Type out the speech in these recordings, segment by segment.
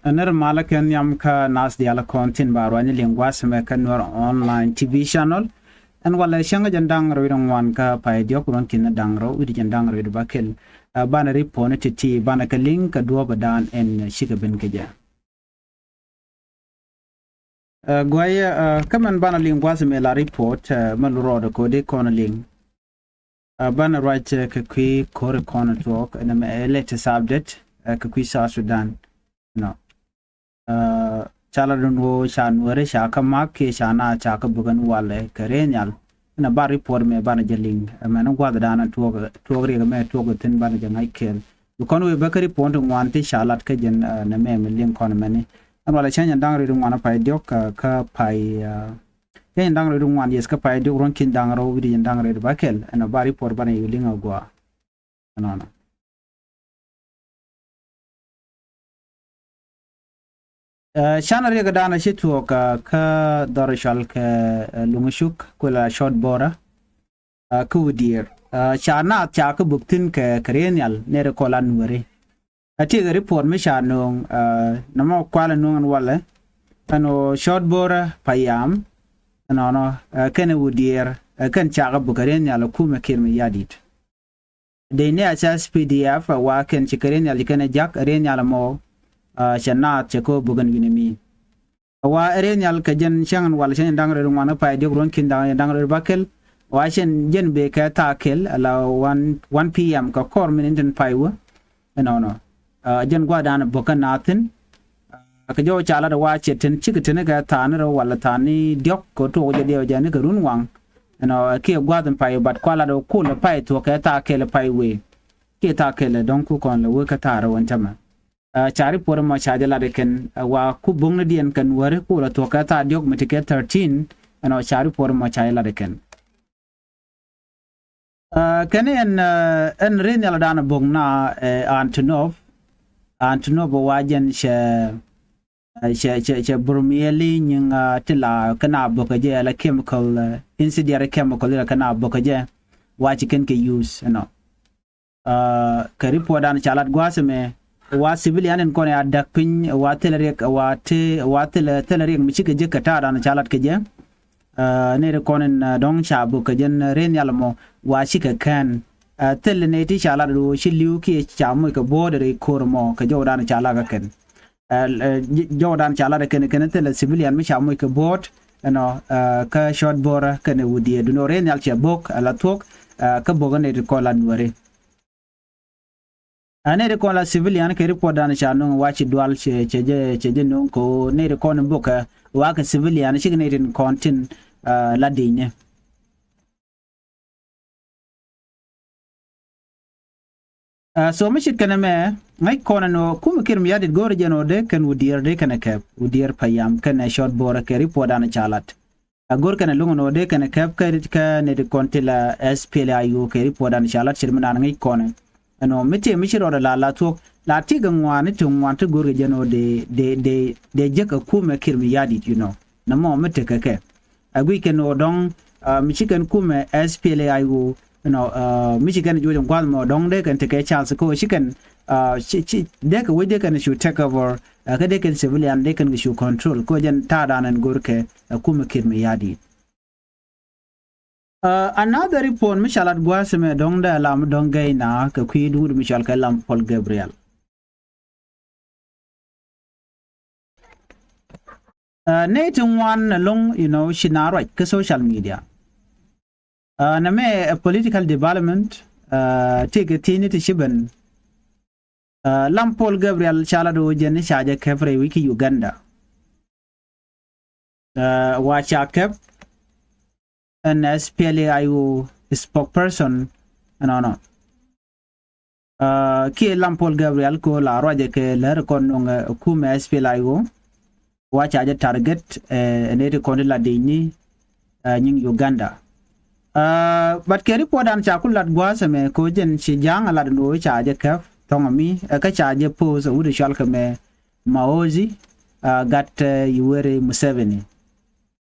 Aner malaken yam ka nas diala content barwani lingwas me ka Nuer online TV channel and wala shanga jandang rawidong wan ka pa diok ron kin dang raw udi jandang rawid bakel bana ripone ti bana ka link ka duwa badan en shika ben keja gwaya kaman bana lingwas me la report man rodo ko de kono link bana right ka kwi kore kono talk and me latest update ka kwi South Sudan no chala dunwo shan wore shaka makke shana chaka bugan wale karenyal na ba report me bana jeling man gwada dana togri ga me togo tin bana jangai kel kono we bakari pont wanti shalat ka jen na me link kono mani an wala chanya dangri dum wana pai diok ka pai yen dangri dum wan yes ka pai diok ron kin dangro widi dangri bakel na ba report bana yulinga gwa no shana riga dana shitu ka dorishal ka lungshuk kula short bora kudir shana chaka buktin ka karenyal nere kola Nuer ati ga report me shanong namo kwala nungan wala ano short bora payam ano kene wudir kan chaka bukarenyal kuma kirmi yadit de ne asas PDF wa ken chikarenyal kana jak arenyal mo shanat cheko bugan winimi wa erenyal ka jen shangan wal shan dangre ngwana pa de ron kin dangre bakel wa shen jen be ka takel ala 1 pm ka kor min den paiwa no jen gwa dan bukan natin ka jo chala da wa chetin chikitin ga tanro wala tani diok ko to je de jani ka runwang no ke gwa dan pai bat kwala do kula pai to ka takel paiwe ke takel don ku kon le ka taro wantama chari pore ma chajala reken wa ku bungna dian kan ware ku la to ka ta diok metike 13 ano chari pore ma chajala reken kene en renal dana bungna Antonov wajen she burmieli nyinga tila kana bokaje la chemical incendiary chemical la kana bokaje wa chicken ke use no ka report dan chalat gwaseme wa civilian en kone adak pin wa telerek wa telerek michike je kata dan chalat keje ne re konen dong chabu kejen ren yalmo wa shika kan telne ti chalat do shiliu ki chamu ka bodere kormo ka jodan chalaga ken jodan chalada ken tel civilian mi chamu ka bod no ka short bora ken wudi do ren yal chabok ala tok ka bogane ko la Nuer ane de kola civilian ke report dan chanu wachi dual cheje no ko ne de kon boka wa ka civilian signatin contin la digne so mishit kana me ngai kona no kuma kirmi yadit gore jeno de kan wudir de kana kap wudir payam kana short bora ke report dan chalat agor kana lungo no de kana kap ka ne de kontila SPLIU ke report dan chalat shirmana ngai kona ano mete mishiro la to la tiga ngwani to ngwanto gore jeno de jeka kuma kirmi yadit na mo mete kake agui keno dong michigan kuma SPLIU michigan jojo gwal mo dong de kan take chance ko shikan de ka wede kan should take over ka de kan civilian de kan should control ko jan ta danan gorke kuma kirmi yadit another report mishalat gwaseme dong da lam dong gaina ka kwidu mishal ka lam Paul Gabriel natin one long shinaro ka social media na me political development take a tiny to shiban lam Paul Gabriel shalado jen shaje kefre wiki Uganda wacha kep an SPLIU spokesperson no ki lam Paul Gabriel ko la roje ke ler kon kuma SPLIU wacha je target ne de kon la dini nying Uganda but ke report an cha kulat gwaseme ko jen shi jang ala no cha je kaf tongomi ka cha je pose wudu shalka me maozi gat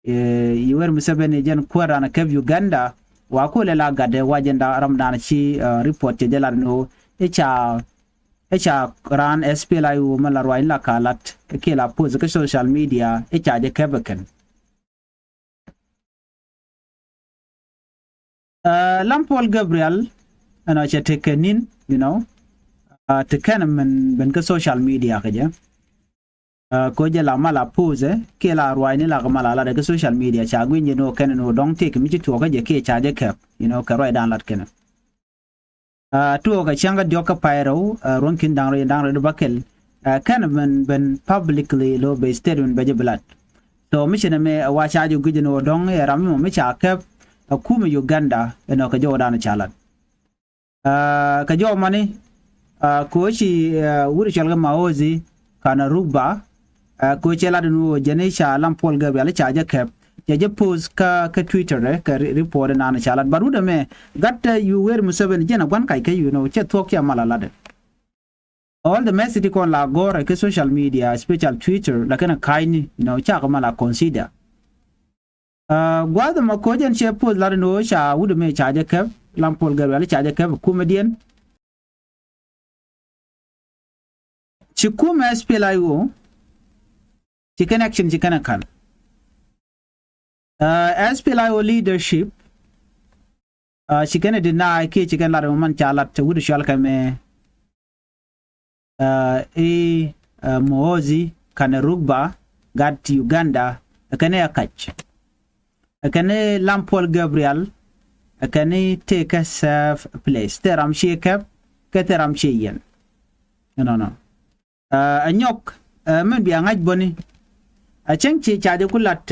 Yoweri Museveni jen kwara na kev Uganda wa ko le la gade wajenda ramdana chi report je la no cha ran SPLIU malarwa ila kalat ke la pose ke social media cha je kebeken Lampol Gabriel ana cha tekenin you know teken men ben ke social media ke je ko je la mala pose ke la rwa ni la mala la de social media cha gwin no ken no dong take mi to ke je ke cha je kep you know ka roi dan lat ken tuo ka changa dioka pyro ronkin dangre de bakel kan ben publicly lo be statement be blood so mission me wa cha ju gujino dong ram mo me cha kep kuma Uganda eno ka jo dan chalat ka jo mani ko chi wuri chalga maozi kana rugba ko chela no jenisha Lampol Gabriel cha je kep je post ka Twitter ka report na chalat baruda me gatta you were museven jena gwan kai you know che thok ya malalade all the message kon la gore ke social media special Twitter la kana kaini you know cha mala consider gwada makojen che post la no cha wudu me cha je kep Lampol Gabriel cha je kep comedian chikuma SPLIO chi connection chi kana kan SPLIO leadership she can deny ke she can la man chalat to wudu shal kame Moozi kana rugba gat Uganda kana yakach kana Lampol Gabriel kana take a safe place teram shekap keteram cheyen no anyok men bi angaj boni a chenchi chaje kulat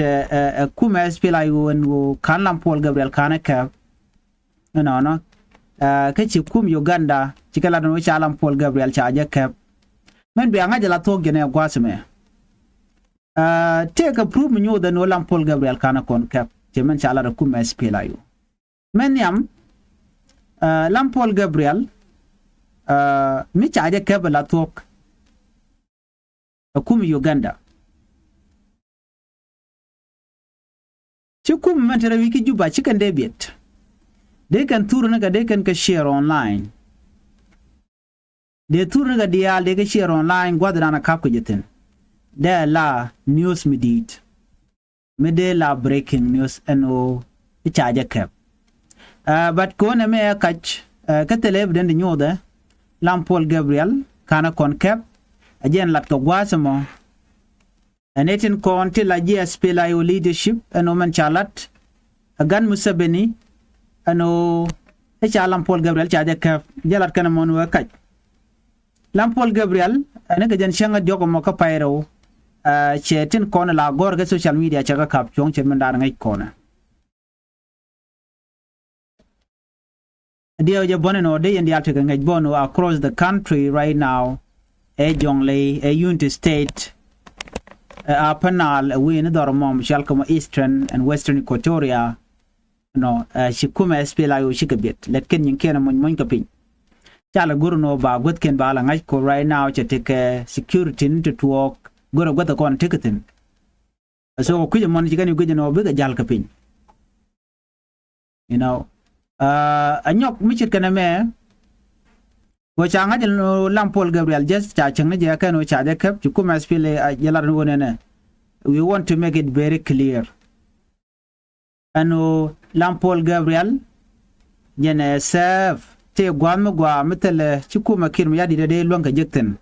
kuma SPLIO wo kan Lampol Gabriel kana ka no ke chi kum Uganda chikala no cha Lampol Gabriel chaje ka men bi angaj la to gene gwasme take a prove nyu the no Lampol Gabriel kana kon ka chemen cha la kuma SPLIO men yam Lampol Gabriel mi chaje ka la tok kum Uganda chikum mantere wiki juba chicken debit they can tour naga they can share online they tour naga dia they can share online gwadana kap jeten de la news medit mede la breaking news no chaja kap but kone me kach katele den nyoda Lampol Gabriel kana kon kap ajen lat ko gwasamo anetin kon til la SPLIO leadership ano man chalat agan musabeni ano cha Lampol Gabriel chaja kap jalat kana mon wa kaj Lampol Gabriel ane ga jan shanga jogo mo ka pyro chetin kon la gor ga social media chaga kap chong chen man dar ngai kona dia je boneno de yandi alta ngai bono across the country right now jongle unity state panal we in dormom shalkom eastern and western Equatoria no shikuma SPLIO shikabit lekin yin kena mon kapin chala gurno ba gotken ba la ngai ko right now che take security to talk goro gota kon tiketin so kuje mon jigani kuje no biga jal kapin you know anyok michit kana me go changa jel Lampol Gabriel just cha changna je ka no cha de kap kuma SPLIO yalar no ne we want to make it very clear ano Lampol Gabriel jene save te gwam tele chikuma kirm yadi de longa jekten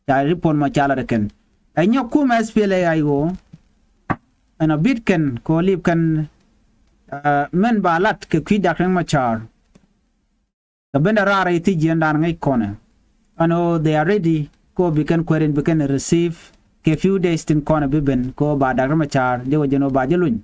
ta ripon ma chala reken anyo kuma SPLIO ana bitken ko lipkan men balat ke kwidak ma char kabenda rara iti jiandan ngai kone ano they are ready ko bikan kweren bikan receive ke few days tin kone biben ko ba dagrama char de wajeno ba jelun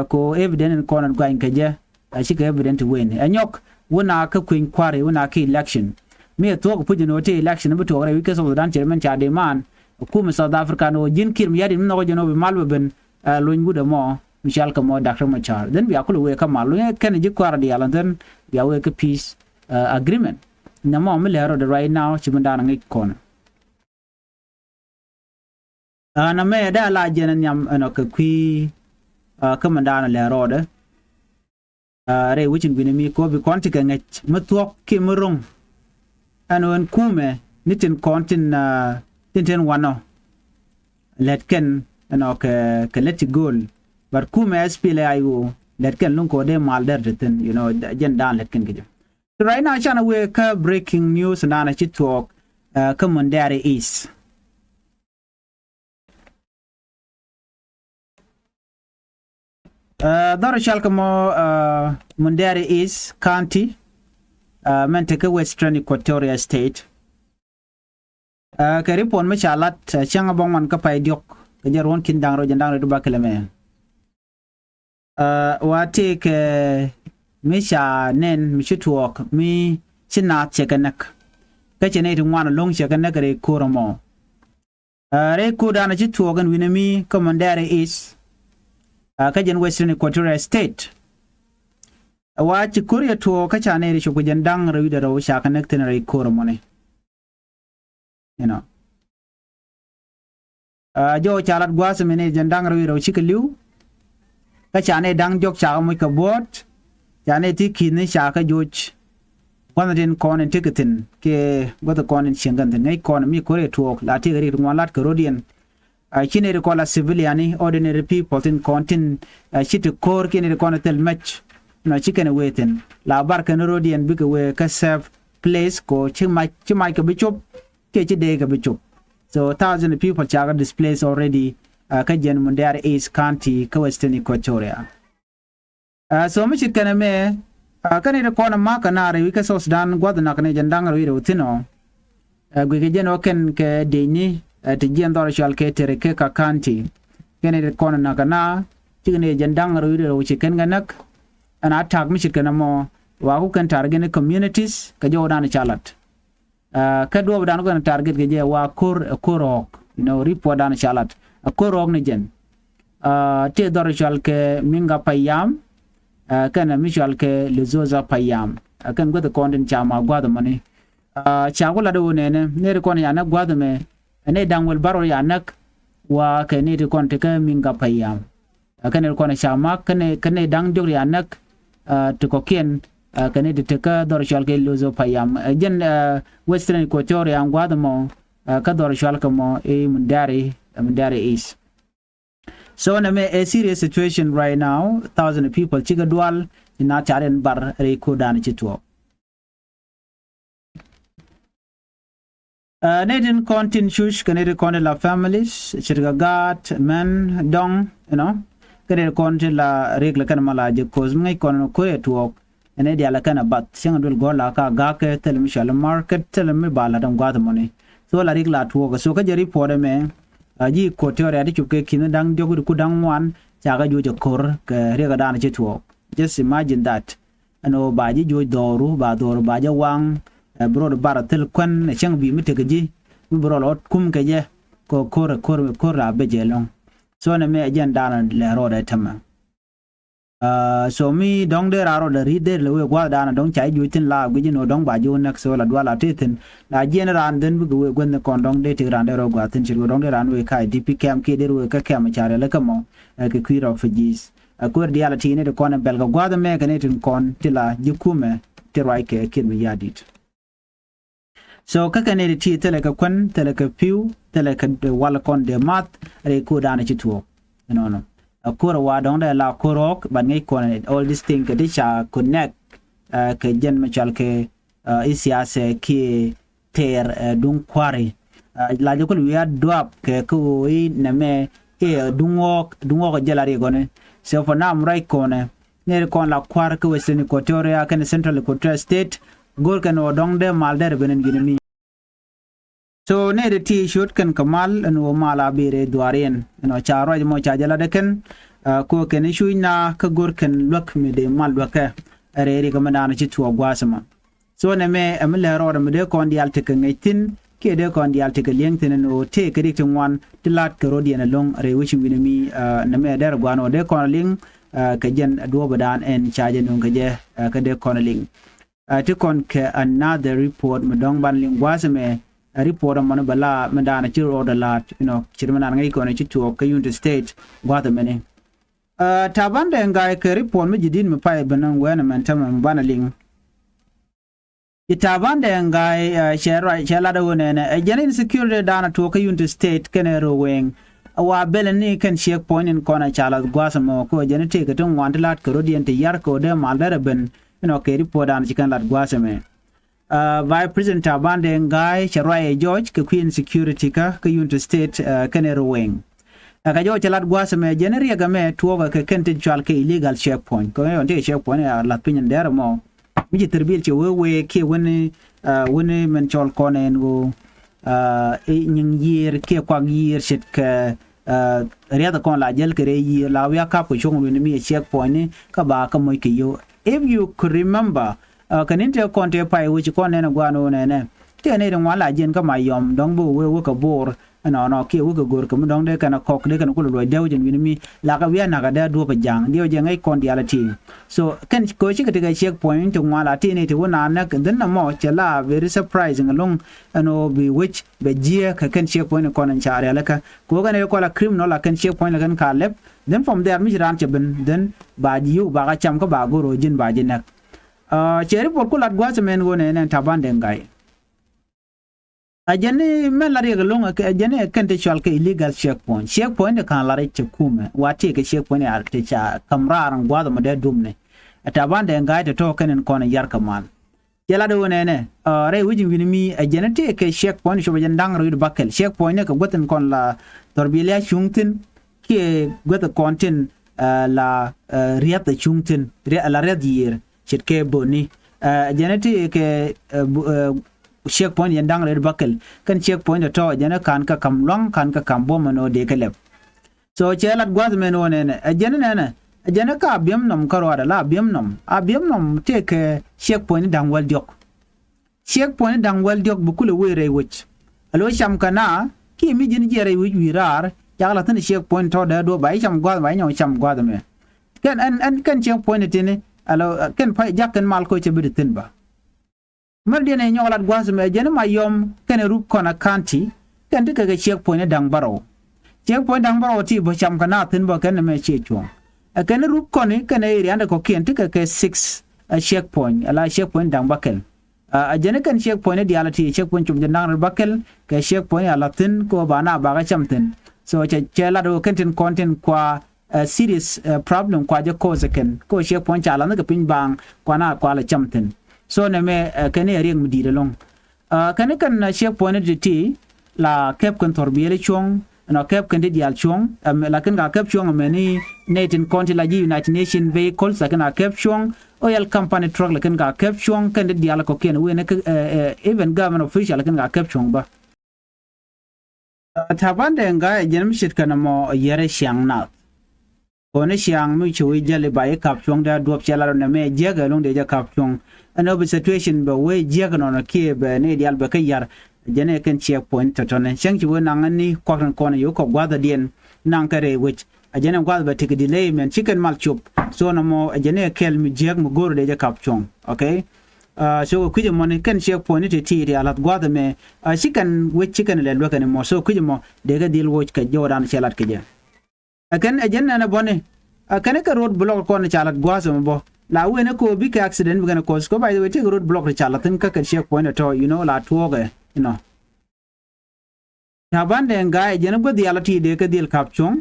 ko evident kone gwain keje ashika evident win anyok wona ka queen kware wona ka election me to ko pujino te election be to re wike so dan chairman cha de man kuma South Africa no jin kirm yadi no wajeno be malben luñ gude mo michal ka mo dagrama char then bi akulu we ka malu ken ji kwara di alanten ya we ka peace agreement na mo me lero de right now chimandana ngi kona na me da la jenen nyam no ka kwi ka mandana lero de re wuchin binemi ko bi konti ka ngach mutwok ki murung anon kume nitin kontin tinten wano letken no ke let goal but kuma SPL ayu letken lun ko de mal der tin you know jen dan letken ge so right now chana we ka breaking news na na chi talk commentary is dar shalkamo Mundari is county menteke Western Equatoria State ke ripon me chalat changa bong man ka pay diok ke jaron kin dangro jandang do bakeleme wate ke me cha nen mi chutuok mi china chekanak ka chene tu wan long chekanak re kuramo re ku dana chutuok gan winami Commander is ka jen Western Equatoria State wa chikuria to ka chane re shoku jandang re widaro chakanak tenere kuramo ne you know jo chalat gwas mene jandang rawi ro chikliu ka chane dang jok cha mo ka bot chane ti kin cha ka joj wan den kon en tiketin ke goto kon en chengan den nei kon mi kore tuok la ti ri ngwalat ka rodien chine re kola civilian ordinary people tin kontin chit kor kin re kon tel match no chicken weten la bar kan rodien bi ka we ka serve place ko chimai ka bichop so thousands of people are displaced already kajen Mundari East County ka Western Equatoria so much kana me kana re kona maka na re wika so Sudan gwadna kana jandang re utino gwe jeno ken ke deni te jendor shal ke tere ke ka county kana re kona na kana tigene jandang re uchi ken ganak ana attack mi kana mo wa ku kan target communities ka jodan chalat ka do dan ko target ge wa korok you know report dan chalat korok ne jen te dor chal ke minga payam kana mi chal ke lezoza payam kan go the content chama gwado mani cha wala do ne re kon ya na gwado me ne dan wel baro ya nak wa ke ne re kon te ka minga payam kan re kon chama kan dan jog ya nak to ko ken kane de teka dor shal ke lozo payam jen Western Equatoria angwado mo ka dor shal ka mo Mundari is so na me a serious situation right now thousands of people chiga dual ina charen bar re ko dan chitwo Nadin contin shush kane re kon la families chirga gat men dong you know kane kon la regla kan mala je kozmai kon ko etwo ene dia la kana bat sing dul gola ka ga ke tel mi shal market tel mi bala dam gwa money so la rigla tuo so ka jeri pore me aji ko teore adi chuke kin dang jogu ku dang wan cha ga jo kor ke re ga dan che tuo just imagine that ano ba ji jo doru ba ja wang bro bar tel kon chang bi mi te ji mi bro lot kum ke je ko kor la be je long so na me ajen dan le ro da tama so mi dong de raro de ride le we gwa dana dong chai ju tin la gwi no dong ba ju nak so la dwa la tin la general den bu we gwen kon dong de ti ran de ro gwa tin chi dong de ran we kai dp cam ke de we ka cam chare le kamo ke kwiro refugees ko de ala ti ne de kon bel ga gwa de me ke ne tin kon ti la jikume ti rai ke kin mi yadit so ka ne de ti tele ka kon tele ka piu tele ka wala kon de mat re ko dana chi tuo no akura wa dong da la korok ban ngai kon all this thing ke cha connect ke jen machal ke isiase ki ter dung kwari la je ko wi adop ke ko i na me ke dungok jalari gone so for now rai kone ne kon la kwar ke Western Equatoria ke Central Equatoria State gol kan o dong de mal der benen gini so ne de ti shoot kan kamal no mala bere duarien no charo mo cha jala de ken ko ken shuina ka gor ken lok me de mal waka re ga manana ci tuwa gwasama so ne me amle ro de me de kon dial te kan ngaitin ke de kon dial te ka leng tin no te ka dik wan tilat ka rodien long re wichi winami na me der gwano de kon ling ka jen do badan en chaje no ka je ka de kon ling te kon ke another report me dong ban ling gwasame report man bala mandana ci order lat you know chirmana ngai ko ne ci to ka unit state gwada mene tabande ngai ke report mi jidin mi pai banan wana man tamam bana ling itaban de ngai shera da wona ne jene security dana to ka unit state kenero weng awa beleni kan checkpoint in kona chala gwasamo ko jene te gaton wandalat ko rodien te yar ko de maldara ben ke report an chikan lat gwasame by president tabande ngai shera George ke queen security ka unit state kenero weng ka jo chalat gwasame jene riga me tuoga ke kente chal ke illegal checkpoint ko yon te checkpoint lat pinyen dera mo mi terbil che we ke woni men chol konen go nying yer ke kwa yer shit ke riada kon la jel kere yer la ya ka ko chung ni mi checkpoint ka ba ka moy ke yo if you could remember kanin te kon te pai which konen gwano ne te ne wala jen ka mayom dong bu we ka bor no ke we gor ka dong de kana kok de kana ko lo dew jen ni mi la ka wi na ga da do pa jang dio je ngai kon dia la ti so kan ko chi ka te checkpoint to wala ti ne te wona na den na mo chala very surprising along be which be je ka kan checkpoint ko nan chare la ka ko ga ne ko la criminal la kan checkpoint la kan ka lep then from there mi ran che ben then ba yu ba ga cham ka ba goro jin ba jin nak chere por ko lat gwa men go ne tabande ngai ajane men la rega longa ke ajane kente chal ke illegal checkpoint kan la rete kume wati ke checkpoint ar te cha kamraran gwado mo de dumne atabande ngai te to kenen kona yar kaman yala do ne re wujin winimi ajane te ke checkpoint sho bajan dang ru bakel checkpoint ke goten kon la torbilia chungtin ke goten kontin la riat chungtin la radier chet ke boni ajane te ke checkpoint yan dang red bakel kan checkpoint to jana kan ka kam long kan ka kam bom no de kelep so chelat gwaz men one ne ajana ka biam nom karo ada la biam nom te ke checkpoint dang wal diok bukule we re wich alo sham kana ki mi jin jere wi wirar jagala tan checkpoint to da do bai sham gwaz bai nyaw sham gwaz me kan an kan checkpoint tini alo kan pa jakkan mal ko che biditin ba mardi ne nyolat gwas me jene ma yom kene rup kona kanti kan tika ke checkpoint dang baro ti bo cham kana tin bo kan me che chuang kan rup koni kan area anda ko kien tika ke 6 checkpoint ala checkpoint dang bakel jene kan checkpoint di ala ti checkpoint chum dang bakel ke checkpoint ala tin ko bana ba ga cham tin so che la do kan tin content kwa serious problem kwa je ko zaken ko checkpoint ala na ga pin bang kwa la cham tin so ne me kene rieng mudire long kene kan checkpoint ti la kep kan torbiele chong no kep kan dial chong la kan ga kep chong me ni netin konti la United Nation vehicles la kan ga kep chong oil company truck la kan ga kep chong kan dial ko ken we ne even government official la kan ga kep chong ba tabande nga jenem shit kan mo yere shang na one shang mu chui jale ba e kap chong da duop chala ne me jega long de ja kap chong another situation ba we jega no ke ba ne dial ba kayar jene kan checkpoint to ne shang chi wona ngani ko kan ko ne yo ko gwada dien nang kare which ajene gwada ba tik delay men chicken mal chup so no mo ajene kel mi jeg mo goro de ja kap chong okay so kuje mo ne kan checkpoint ti alat gwada me chicken which chicken le lo kan mo so kuje mo de ga deal watch ka jodan chelat ke je akan ajene na bone akan ka road block ko ne chalat gwasa mo bo la we ne ko big accident we gonna cause ko by the way take road block chalatin ka checkpoint to la tuoge tabande ngai jene go dialati de ka dil kapchong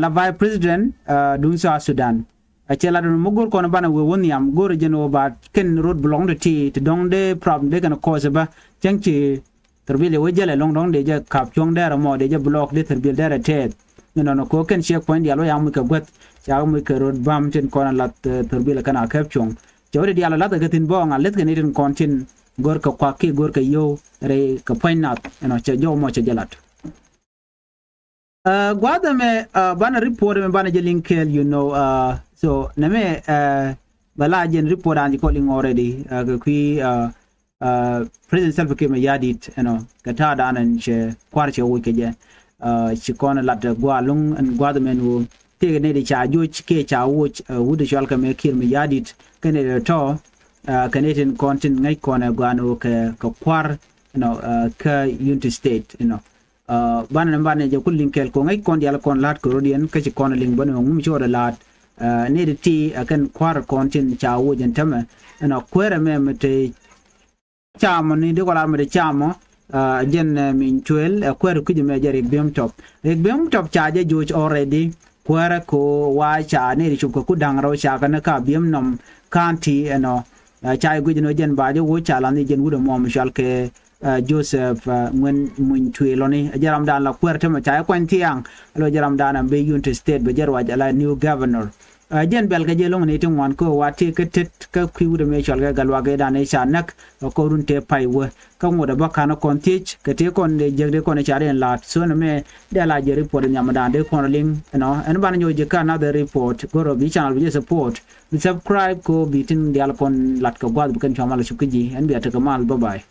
la vice president dun Sudan achela dun mugor ko na bana we woniam gor jeno ba ken road block de ti to dong de problem de gonna cause ba changchi terbile we jale long dong de je kapchong de mo de je block de terbile de te no ko ken checkpoint dialo yam ka got cha mu ke road bam tin ko na lat terbile kana kapchong jore dialo lat ga tin bo nga let ga ni tin kontin gor ka kwa ki gor ka yo re ka point nat cha jo mo cha jalat gwada me bana report me bana je linkel so na me bala jen report an ko ling already ga kui president self ke me yadit ka ta da nan che kwar che wo ke je chi kona lat gwa lung an gwada me no te ne de cha jo ke cha wo wude shal ka me kir me yadit kene de to Canadian content ngai kona gwano ka kwar ka unity state bana je kullin kel ko ngai kon dial kon lat ko rodien ka ci kon ling bano ngum ci wala lat ne de ti akan kwar content chawo jentama kwere me mete chamo ni de ko la me chamo jen min chuel kwer ku me jari biom top cha je juj already kwara ko wa cha ne ri chuko ku dang ro cha kana ka biom nom kanti eno cha gu no jen ba je wo cha la ni jen wu de mo mishal ke Joseph ngwen mun chueloni jaram dan la kwerte ma cha kwan tiang lo jaram dan be United State be jarwa la new governor jen bel ga jelong ni tin wan ko wati ke tet ka kwiwde me chol ga galwa ga dan cha nak ko run te pai wo ka ngoda bakana kon tich ke te kon de jegde kon cha den lat so na me de la je report nyama dan de kon ling en ban nyo je ka na the report go ro bi channel bi support bi subscribe ko bitin dial kon lat ko gwad kan chama la shukiji en bi ataka mal bye bye